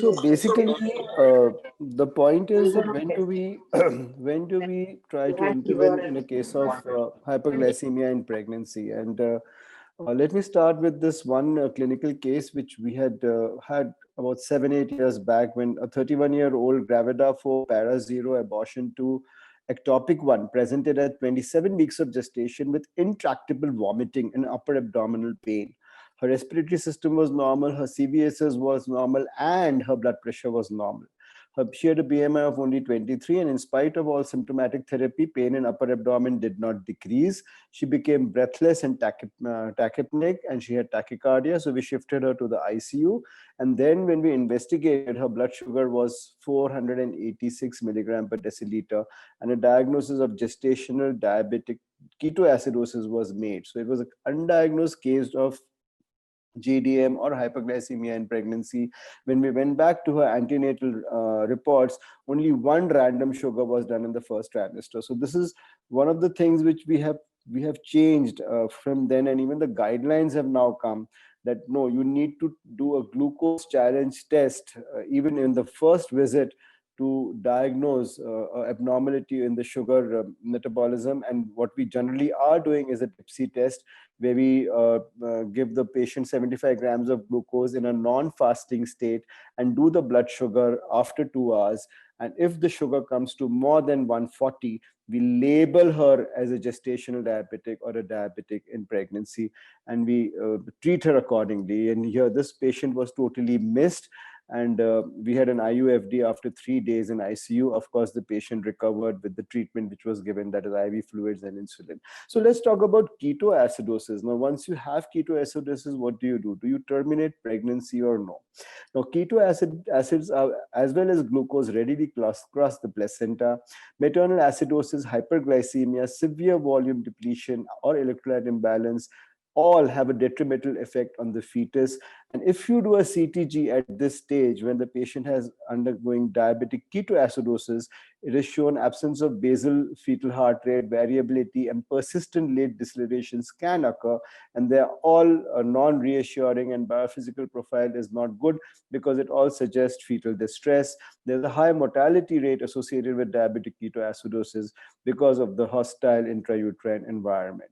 So basically, the point is that when do we when do we try to intervene in a case of hyperglycemia in pregnancy? And let me start with this one clinical case which we had about 7-8 years back, when a 31-year-old gravida 4 para 0 abortion to ectopic 1 presented at 27 weeks of gestation with intractable vomiting and upper abdominal pain. Her respiratory system was normal, her CVSS was normal, and her blood pressure was normal. She had a BMI of only 23, and in spite of all symptomatic therapy, pain in upper abdomen did not decrease. She became breathless and tachypneic, and she had tachycardia. So we shifted her to the ICU. And then when we investigated, her blood sugar was 486 milligram per deciliter, and a diagnosis of gestational diabetic ketoacidosis was made. So it was an undiagnosed case of GDM or hyperglycemia in pregnancy. When we went back to her antenatal reports, only one random sugar was done in the first trimester. So this is one of the things which we have changed from then, and even the guidelines have now come that no, you need to do a glucose challenge test even in the first visit to diagnose abnormality in the sugar metabolism. And what we generally are doing is a DIPSI test, where we give the patient 75 grams of glucose in a non-fasting state and do the blood sugar after 2 hours. And if the sugar comes to more than 140, we label her as a gestational diabetic or a diabetic in pregnancy, and we treat her accordingly. And here, this patient was totally missed, and we had an IUFD after 3 days in ICU. Of course, the patient recovered with the treatment which was given, that is IV fluids and insulin. So let's talk about ketoacidosis. Now, once you have ketoacidosis, what do? Do you terminate pregnancy or no? Now, acids are, as well as glucose, readily cross the placenta. Maternal acidosis, hyperglycemia, severe volume depletion, or electrolyte imbalance all have a detrimental effect on the fetus. And if you do a CTG at this stage, when the patient has undergoing diabetic ketoacidosis, it is shown absence of basal fetal heart rate, variability, and persistent late decelerations can occur. And they're all non-reassuring, and biophysical profile is not good because it all suggests fetal distress. There's a high mortality rate associated with diabetic ketoacidosis because of the hostile intrauterine environment.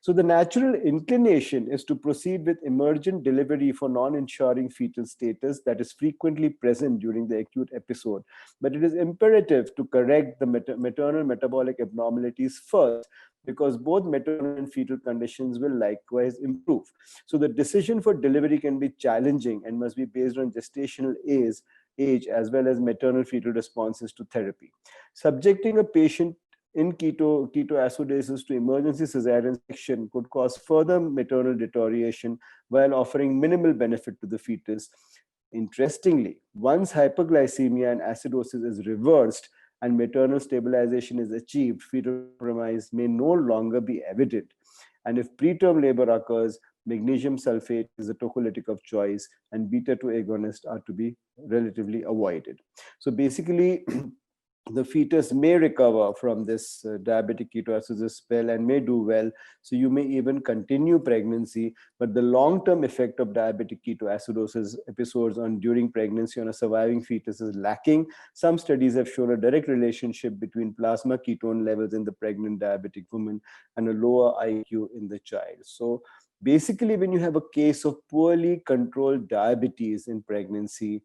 So the natural inclination is to proceed with emergent delivery for non-ensuring fetal status that is frequently present during the acute episode. But it is imperative to correct the maternal metabolic abnormalities first, because both maternal and fetal conditions will likewise improve. So the decision for delivery can be challenging and must be based on gestational age as well as maternal fetal responses to therapy. Subjecting a patient in ketoacidosis to emergency cesarean section could cause further maternal deterioration while offering minimal benefit to the fetus. Interestingly, once hyperglycemia and acidosis is reversed and maternal stabilization is achieved, fetal compromise may no longer be evident. And if preterm labor occurs, magnesium sulfate is the tocolytic of choice, and beta-2 agonists are to be relatively avoided. So basically, the fetus may recover from this diabetic ketoacidosis spell and may do well. So you may even continue pregnancy, but the long-term effect of diabetic ketoacidosis episodes on during pregnancy on a surviving fetus is lacking. Some studies have shown a direct relationship between plasma ketone levels in the pregnant diabetic woman and a lower IQ in the child. So basically, when you have a case of poorly controlled diabetes in pregnancy,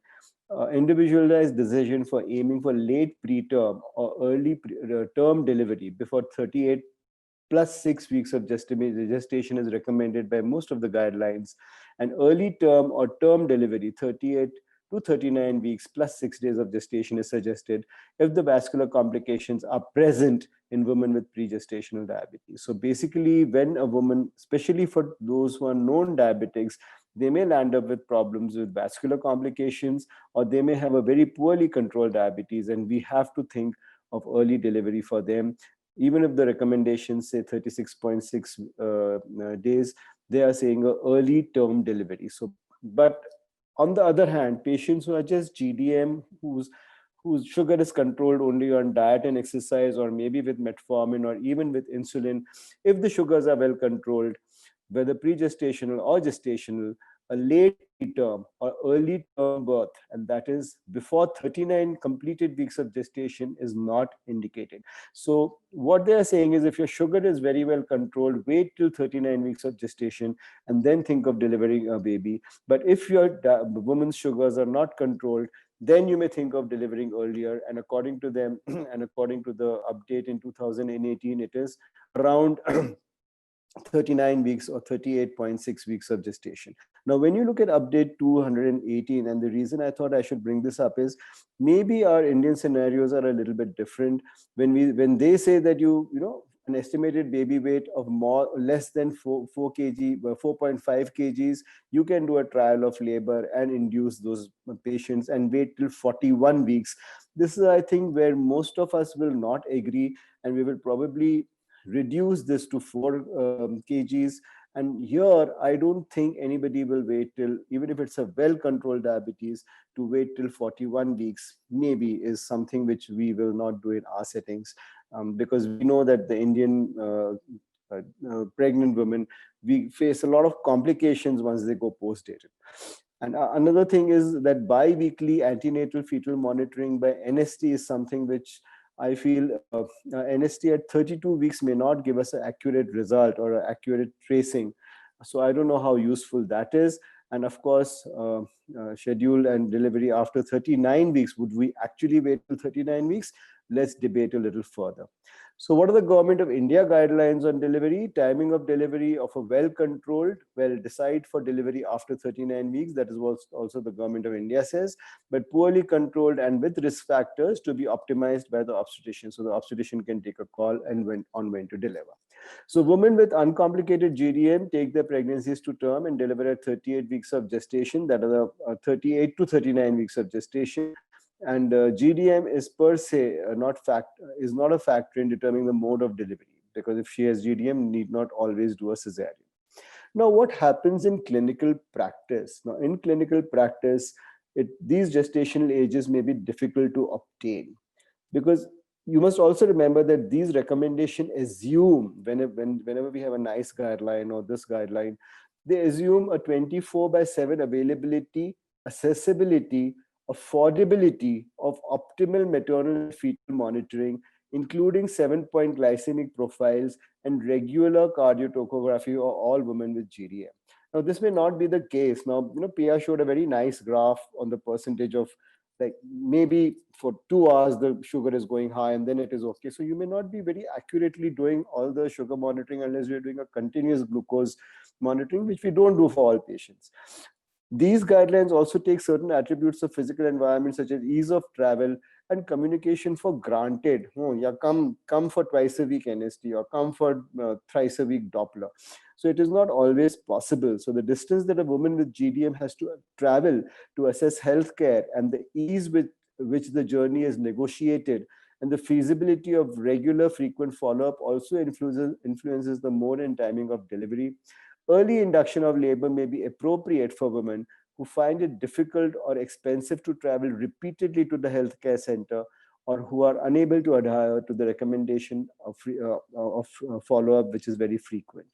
individualized decision for aiming for late preterm or early term delivery before 38 plus 6 weeks of gestation is recommended by most of the guidelines, and early term or term delivery 38 to 39 weeks plus 6 days of gestation is suggested if the vascular complications are present in women with pregestational diabetes. So basically, when a woman, especially for those who are known diabetics, they may land up with problems with vascular complications, or they may have a very poorly controlled diabetes, and we have to think of early delivery for them. Even if the recommendations say 36.6 days, they are saying an early term delivery. So, but on the other hand, patients who are just GDM, whose sugar is controlled only on diet and exercise, or maybe with metformin or even with insulin, if the sugars are well controlled, whether pregestational or gestational, a late preterm or early term birth, and that is before 39 completed weeks of gestation, is not indicated. So what they are saying is, if your sugar is very well controlled, wait till 39 weeks of gestation and then think of delivering a baby. But if your woman's sugars are not controlled, then you may think of delivering earlier. And according to them, and according to the update in 2018, it is around 39 weeks or 38.6 weeks of gestation. Now, when you look at update 218, and the reason I thought I should bring this up is maybe our Indian scenarios are a little bit different. When they say that you know, an estimated baby weight of less than 4 kg, 4.5 kgs, you can do a trial of labor and induce those patients and wait till 41 weeks. This is, I think, where most of us will not agree, and we will probably reduce this to 4 kgs. And here, I don't think anybody will wait till, even if it's a well-controlled diabetes, to wait till 41 weeks, maybe is something which we will not do in our settings, because we know that the Indian pregnant women, we face a lot of complications once they go post-dated. And another thing is that bi-weekly antenatal fetal monitoring by NST is something which I feel NST at 32 weeks may not give us an accurate result or an accurate tracing. So I don't know how useful that is. And of course, schedule and delivery after 39 weeks, would we actually wait till 39 weeks? Let's debate a little further. So what are the Government of India guidelines on delivery? Timing of delivery of a well-controlled, decide for delivery after 39 weeks. That is what also the Government of India says. But poorly controlled and with risk factors to be optimized by the obstetrician. So the obstetrician can take a call and when to deliver. So women with uncomplicated GDM take their pregnancies to term and deliver at 38 weeks of gestation. That are 38 to 39 weeks of gestation. And GDM is per se is not a factor in determining the mode of delivery, because if she has GDM, need not always do a cesarean. Now, what happens in clinical practice? Now, in clinical practice, these gestational ages may be difficult to obtain, because you must also remember that these recommendations assume, whenever we have a NICE guideline or this guideline, they assume a 24/7 availability, accessibility, affordability of optimal maternal and fetal monitoring, including 7-point glycemic profiles and regular cardiotocography of all women with GDM. Now, this may not be the case. Now, Pia showed a very nice graph on the percentage of, like, maybe for 2 hours the sugar is going high and then it is okay. So you may not be very accurately doing all the sugar monitoring unless you're doing a continuous glucose monitoring, which we don't do for all patients. These guidelines also take certain attributes of physical environment, such as ease of travel and communication, for granted. Oh, yeah, come for twice a week NST, or come for thrice a week Doppler. So it is not always possible. So the distance that a woman with GDM has to travel to assess healthcare, and the ease with which the journey is negotiated, and the feasibility of regular frequent follow-up also influences the mode and timing of delivery. Early induction of labor may be appropriate for women who find it difficult or expensive to travel repeatedly to the healthcare center, or who are unable to adhere to the recommendation of follow-up, which is very frequent.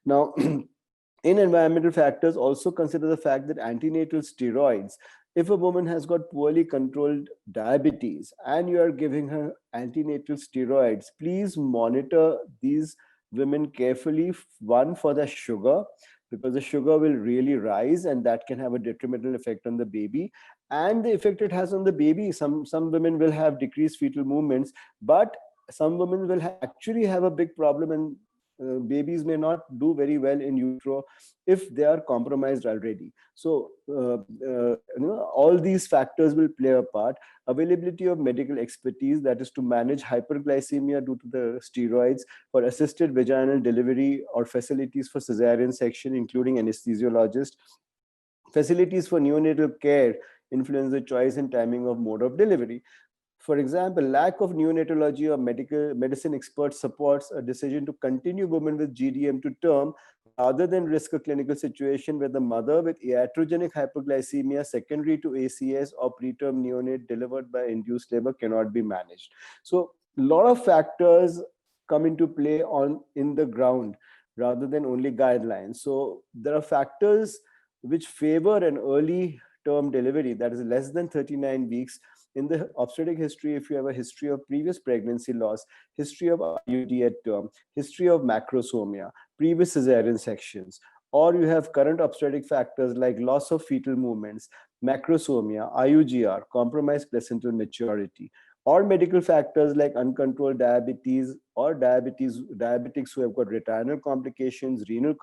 Now, in environmental factors, also consider the fact that antenatal steroids, if a woman has got poorly controlled diabetes and you are giving her antenatal steroids, please monitor these women carefully. One, for the sugar, because the sugar will really rise and that can have a detrimental effect on the baby, and the effect it has on the baby. Some women will have decreased fetal movements, but some women will actually have a big problem, and babies may not do very well in utero if they are compromised already. So all these factors will play a part. Availability of medical expertise, that is to manage hyperglycemia due to the steroids, for assisted vaginal delivery, or facilities for cesarean section, including anesthesiologist. Facilities for neonatal care influence the choice and timing of mode of delivery. For example, lack of neonatology or medicine experts supports a decision to continue women with GDM to term, rather than risk a clinical situation where the mother with iatrogenic hypoglycemia secondary to ACS or preterm neonate delivered by induced labor cannot be managed. So a lot of factors come into play in the ground rather than only guidelines. So there are factors which favor an early term delivery, that is less than 39 weeks. In the obstetric history, if you have a history of previous pregnancy loss, history of IUD at term, history of macrosomia, previous cesarean sections, or you have current obstetric factors like loss of fetal movements, macrosomia, IUGR, compromised placental maturity, or medical factors like uncontrolled diabetes or diabetics who have got retinal complications, renal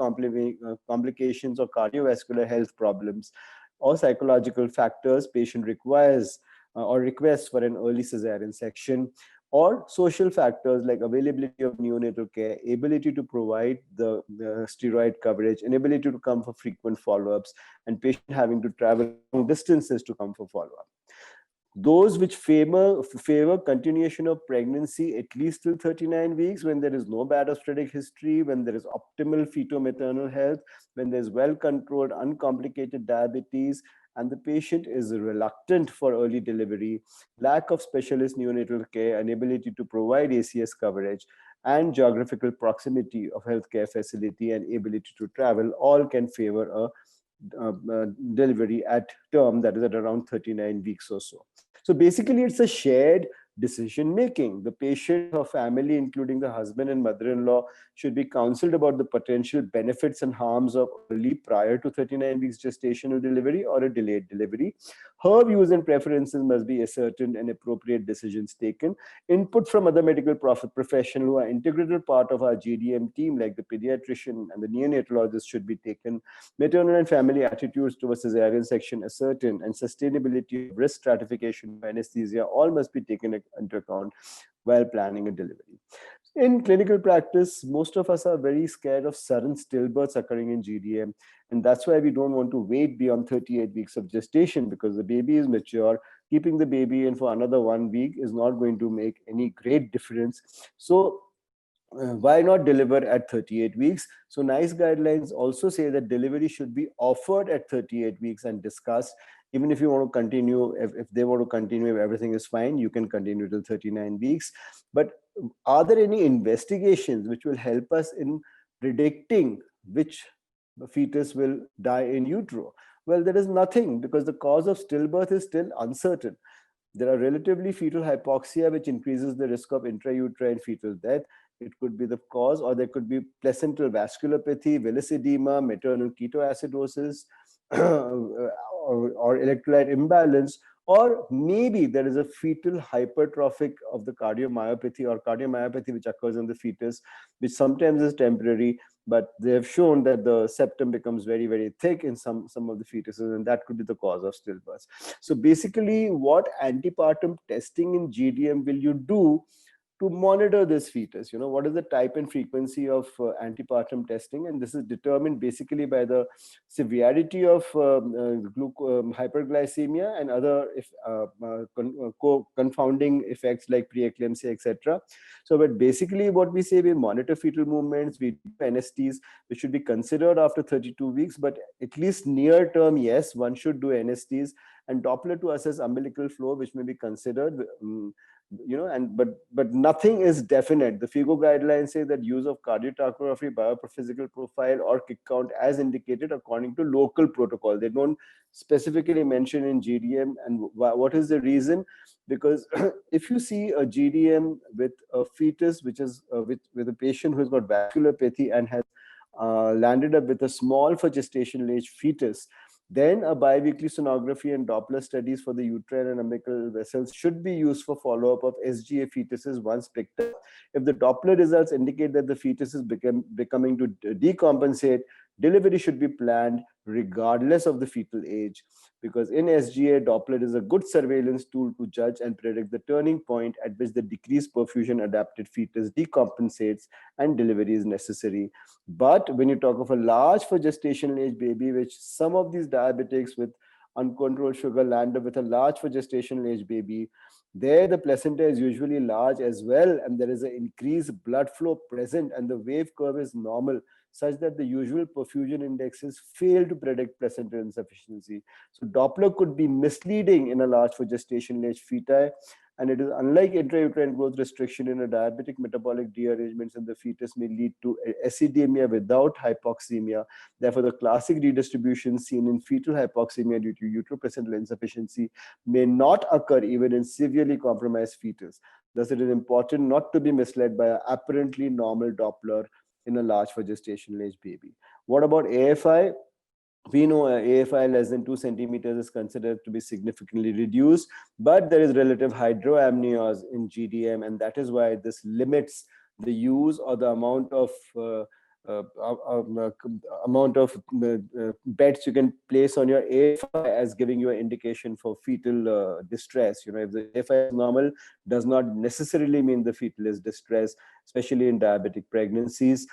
complications, or cardiovascular health problems, or psychological factors, patient requires or requests for an early cesarean section, or social factors like availability of neonatal care, ability to provide the steroid coverage, inability to come for frequent follow-ups, and patient having to travel long distances to come for follow-up. Those which favor continuation of pregnancy at least till 39 weeks, when there is no bad obstetric history, when there is optimal fetal-maternal health, when there is well-controlled, uncomplicated diabetes, and the patient is reluctant for early delivery, lack of specialist neonatal care, inability to provide ACS coverage, and geographical proximity of healthcare facility and ability to travel, all can favor a delivery at term, that is at around 39 weeks or so. So basically, it's a shared decision making. The patient or family, including the husband and mother-in-law, should be counseled about the potential benefits and harms of early prior to 39 weeks gestational delivery or a delayed delivery. Her views and preferences must be ascertained and appropriate decisions taken. Input from other medical professionals who are integral part of our GDM team, like the pediatrician and the neonatologist, should be taken. Maternal and family attitudes towards cesarean section ascertained, and sustainability of risk stratification of anesthesia all must be taken into account while planning a delivery. In clinical practice, most of us are very scared of sudden stillbirths occurring in GDM, and that's why we don't want to wait beyond 38 weeks of gestation, because the baby is mature. Keeping the baby in for another 1 week is not going to make any great difference. So why not deliver at 38 weeks? So NICE guidelines also say that delivery should be offered at 38 weeks and discussed. Even if you want to continue, if they want to continue, if everything is fine, you can continue till 39 weeks. But are there any investigations which will help us in predicting which fetus will die in utero? Well, there is nothing, because the cause of stillbirth is still uncertain. There are relatively fetal hypoxia, which increases the risk of intrauterine fetal death. It could be the cause, or there could be placental vasculopathy, villus edema, maternal ketoacidosis, or electrolyte imbalance, or maybe there is a fetal hypertrophic of the cardiomyopathy or cardiomyopathy which occurs in the fetus, which sometimes is temporary, but they have shown that the septum becomes very, very thick in some of the fetuses, and that could be the cause of stillbirth. So basically, what antepartum testing in GDM will you do to monitor this fetus? What is the type and frequency of antepartum testing? And this is determined basically by the severity of hyperglycemia and other confounding effects like preeclampsia, etc. So, but basically what we say, we monitor fetal movements, we do NSTs, which should be considered after 32 weeks, but at least near term, yes, one should do NSTs, and Doppler to assess umbilical flow, which may be considered. But nothing is definite. The FIGO guidelines say that use of cardiotacography, biophysical profile, or kick count as indicated according to local protocol. They don't specifically mention in GDM. And what is the reason? Because if you see a GDM with a fetus, which is with a patient who has got vasculopathy and has landed up with a small for gestational age fetus, then a biweekly sonography and Doppler studies for the uterine and umbilical vessels should be used for follow-up of SGA fetuses once picked up. If the Doppler results indicate that the fetus is becoming to decompensate, delivery should be planned regardless of the fetal age, because in SGA, Doppler is a good surveillance tool to judge and predict the turning point at which the decreased perfusion adapted fetus decompensates and delivery is necessary. But when you talk of a large for gestational age baby, which some of these diabetics with uncontrolled sugar land up with a large for gestational age baby, there the placenta is usually large as well, and there is an increased blood flow present, and the wave curve is normal, such that the usual perfusion indexes fail to predict placental insufficiency. So Doppler could be misleading in a large for gestational age feti, and it is unlike intrauterine growth restriction in a diabetic metabolic dearrangements in the fetus may lead to acidemia without hypoxemia. Therefore, the classic redistribution seen in fetal hypoxemia due to uteroplacental insufficiency may not occur even in severely compromised fetus. Thus, it is important not to be misled by an apparently normal Doppler in a large for gestational age baby. What about AFI? We know AFI less than 2 centimeters is considered to be significantly reduced, but there is relative hydroamnios in GDM, and that is why this limits the use or the amount of bets you can place on your AFI as giving you an indication for fetal distress. You know, if the AFI is normal, does not necessarily mean the fetal is distressed, especially in diabetic pregnancies.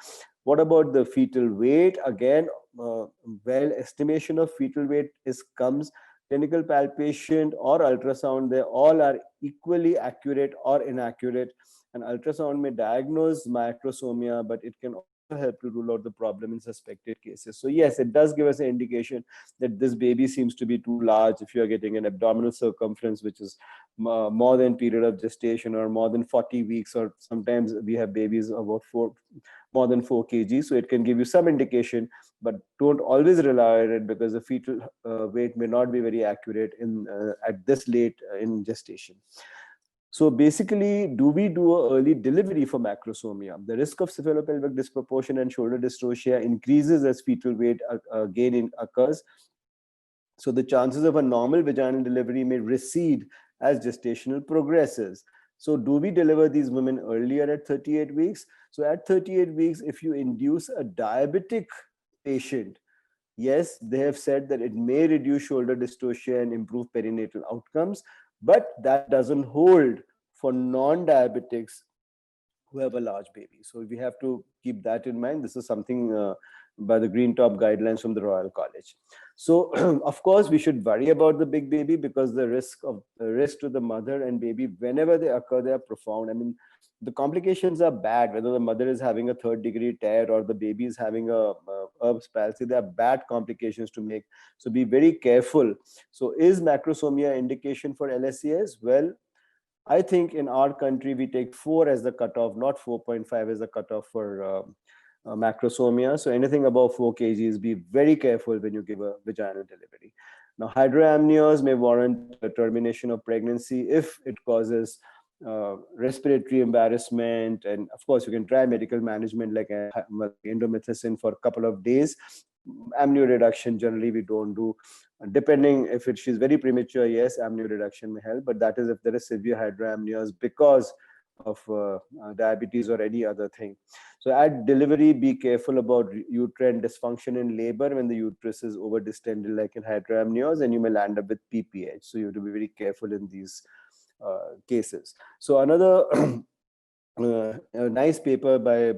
What about the fetal weight? Again, well, estimation of fetal weight comes clinical palpation or ultrasound. They all are equally accurate or inaccurate. An ultrasound may diagnose macrosomia, but it can also help to rule out the problem in suspected cases. So yes, it does give us an indication that this baby seems to be too large. If you are getting an abdominal circumference which is more than period of gestation or more than 40 weeks, or sometimes we have babies about more than 4 kg, so it can give you some indication, but don't always rely on it because the fetal weight may not be very accurate in at this late in gestation. So basically, do we do an early delivery for macrosomia? The risk of cephalopelvic disproportion and shoulder dystocia increases as fetal weight gain occurs. So the chances of a normal vaginal delivery may recede as gestational progresses. So do we deliver these women earlier at 38 weeks? So at 38 weeks, if you induce a diabetic patient, yes, they have said that it may reduce shoulder dystocia and improve perinatal outcomes, but that doesn't hold for non-diabetics who have a large baby. So we have to keep that in mind. This is something by the Green Top guidelines from the Royal College. So of course, we should worry about the big baby because the risk to the mother and baby, whenever they occur, they are profound. I mean, the complications are bad, whether the mother is having a 3rd-degree tear or the baby is having a Erb's palsy. They are bad complications to make. So be very careful. So is macrosomia indication for LSCS? Well, I think in our country, we take 4 as the cutoff, not 4.5 as the cutoff for macrosomia. So anything above 4 kgs, be very careful when you give a vaginal delivery. Now, hydroamnios may warrant a termination of pregnancy if it causes respiratory embarrassment. And of course, you can try medical management like indomethacin for a couple of days. Amnio reduction, generally we don't do. Depending if she's very premature, yes, amnio reduction may help, but that is if there is severe hydroamnios because of diabetes or any other thing. So at delivery, be careful about uterine dysfunction in labor when the uterus is over distended like in hydroamnios, and you may land up with PPH. So you have to be very careful in these cases. So another a nice paper by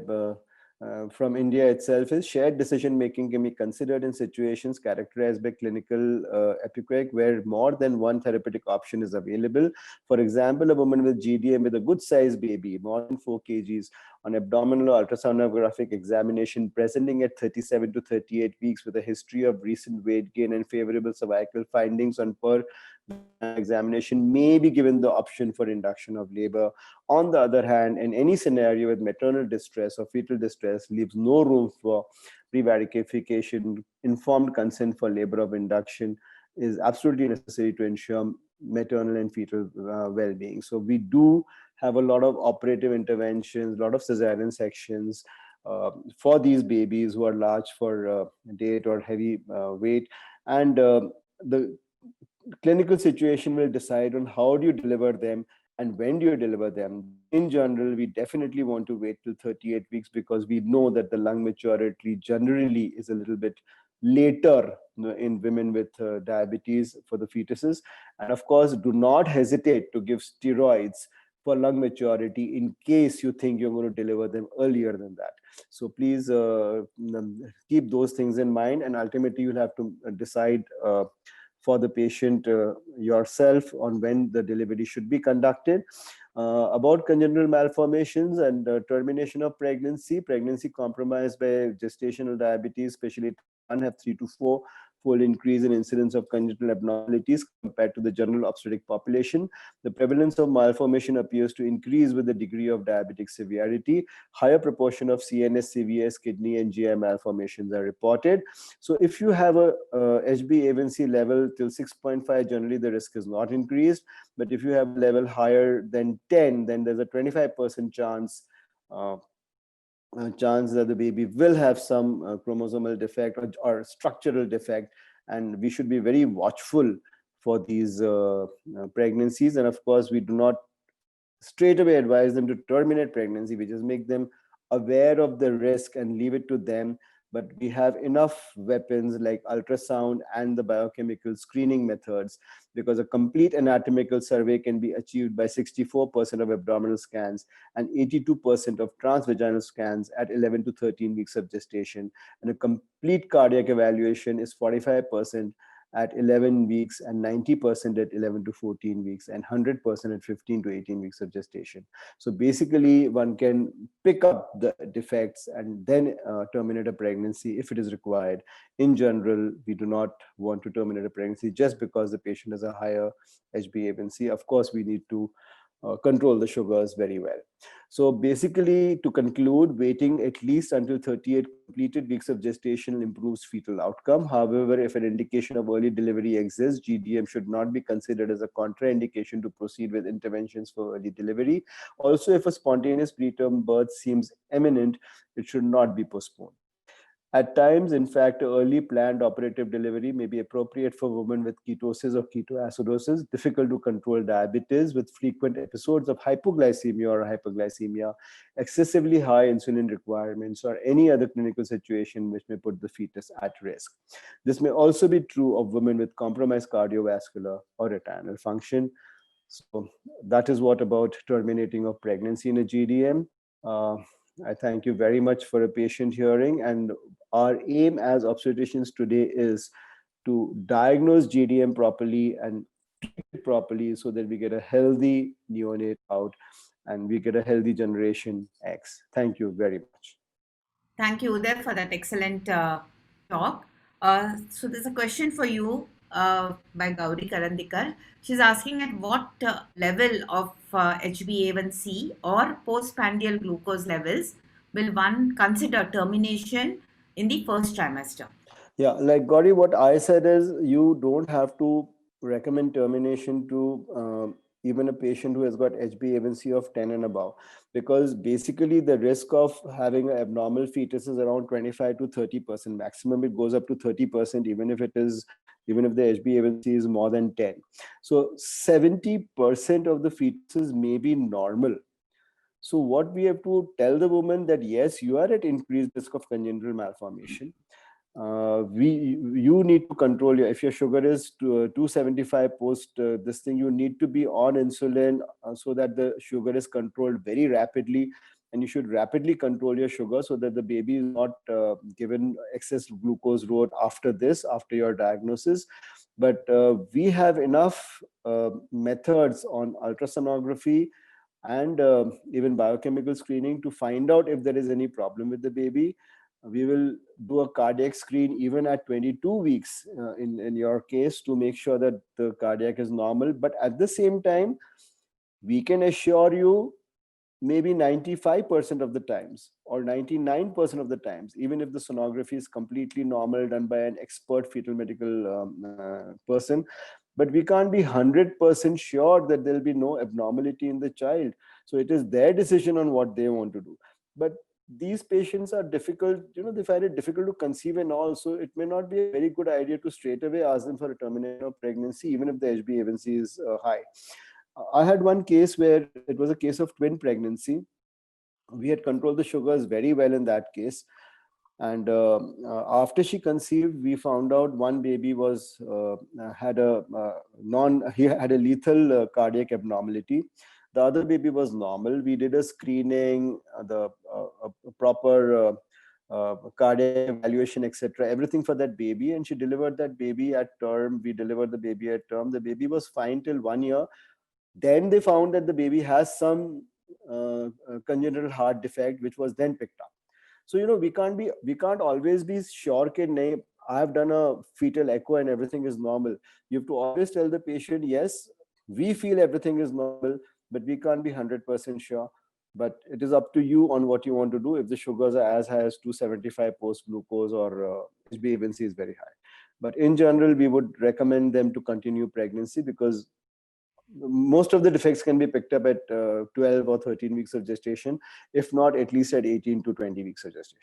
from India itself is shared decision making can be considered in situations characterized by clinical epiquake where more than one therapeutic option is available. For example, a woman with GDM with a good sized baby, more than 4 kgs, on abdominal ultrasonographic examination presenting at 37 to 38 weeks with a history of recent weight gain and favorable cervical findings on per examination may be given the option for induction of labor. On the other hand, in any scenario with maternal distress or fetal distress leaves no room for prevarication, informed consent for labor of induction is absolutely necessary to ensure maternal and fetal well-being. So we do have a lot of operative interventions, a lot of cesarean sections for these babies who are large for date or heavy weight. And the clinical situation will decide on how do you deliver them and when do you deliver them. In general, we definitely want to wait till 38 weeks because we know that the lung maturity generally is a little bit later in women with diabetes for the fetuses. And of course, do not hesitate to give steroids for lung maturity in case you think you're going to deliver them earlier than that. So please keep those things in mind, and ultimately you'll have to decide for the patient yourself on when the delivery should be conducted. About congenital malformations and termination of pregnancy compromised by gestational diabetes, especially one have 3 to 4 fold increase in incidence of congenital abnormalities compared to the general obstetric population. The prevalence of malformation appears to increase with the degree of diabetic severity. Higher proportion of CNS, CVS, kidney, and GI malformations are reported. So if you have a HbA1c level till 6.5, generally the risk is not increased. But if you have a level higher than 10, then there's a 25% chance that the baby will have some chromosomal defect or structural defect, and we should be very watchful for these pregnancies. And of course, we do not straight away advise them to terminate pregnancy. We just make them aware of the risk and leave it to them. But we have enough weapons like ultrasound and the biochemical screening methods, because a complete anatomical survey can be achieved by 64% of abdominal scans and 82% of transvaginal scans at 11 to 13 weeks of gestation. And a complete cardiac evaluation is 45% at 11 weeks and 90% at 11 to 14 weeks and 100% at 15 to 18 weeks of gestation. So basically, one can pick up the defects and then terminate a pregnancy if it is required. In general, we do not want to terminate a pregnancy just because the patient has a higher HbA1c. Of course, we need to control the sugars very well. So basically, to conclude, waiting at least until 38 completed weeks of gestation improves fetal outcome. However, if an indication of early delivery exists, GDM should not be considered as a contraindication to proceed with interventions for early delivery. Also, if a spontaneous preterm birth seems imminent, it should not be postponed. At times, in fact, early planned operative delivery may be appropriate for women with ketosis or ketoacidosis, difficult to control diabetes with frequent episodes of hypoglycemia or hyperglycemia, excessively high insulin requirements, or any other clinical situation which may put the fetus at risk. This may also be true of women with compromised cardiovascular or retinal function. So that is what about terminating of pregnancy in a GDM. I thank you very much for a patient hearing, and our aim as obstetricians today is to diagnose GDM properly and treat it properly so that we get a healthy neonate out and we get a healthy generation X. Thank you very much. Thank you, Uday, for that excellent talk. So there's a question for you by Gauri Karandikar. She's asking at what level of HbA1c or postprandial glucose levels will one consider termination in the first trimester? Yeah, like Gauri, what I said is you don't have to recommend termination to even a patient who has got HbA1c of 10 and above, because basically the risk of having an abnormal fetus is around 25 to 30%. Maximum it goes up to 30%, even if the HbA1c is more than 10. So 70% of the fetuses may be normal. So what we have to tell the woman that yes, you are at increased risk of congenital malformation. You need to control if your sugar is 275 post this thing, you need to be on insulin so that the sugar is controlled very rapidly, and you should rapidly control your sugar so that the baby is not given excess glucose load after your diagnosis. But we have enough methods on ultrasonography and even biochemical screening to find out if there is any problem with the baby. We will do a cardiac screen even at 22 weeks in your case to make sure that the cardiac is normal. But at the same time, we can assure you maybe 95% of the times or 99% of the times, even if the sonography is completely normal done by an expert fetal medical person, but we can't be 100% sure that there'll be no abnormality in the child. So it is their decision on what they want to do. But these patients are difficult, they find it difficult to conceive and all. So it may not be a very good idea to straight away ask them for a termination of pregnancy, even if the HbA1c is high. I had one case where it was a case of twin pregnancy. We had controlled the sugars very well in that case. And after she conceived, we found out one baby had a lethal cardiac abnormality. The other baby was normal. We did a screening, the proper cardiac evaluation, etc., everything for that baby, and she delivered that baby at term. We delivered the baby at term. The baby was fine till 1 year. Then they found that the baby has some congenital heart defect, which was then picked up. So we can't always be sure that I've done a fetal echo and everything is normal. You have to always tell the patient, yes, we feel everything is normal, but we can't be 100% sure. But it is up to you on what you want to do. If the sugars are as high as 275 post glucose, or HbA1c is very high. But in general, we would recommend them to continue pregnancy, because most of the defects can be picked up at 12 or 13 weeks of gestation, if not at least at 18 to 20 weeks of gestation.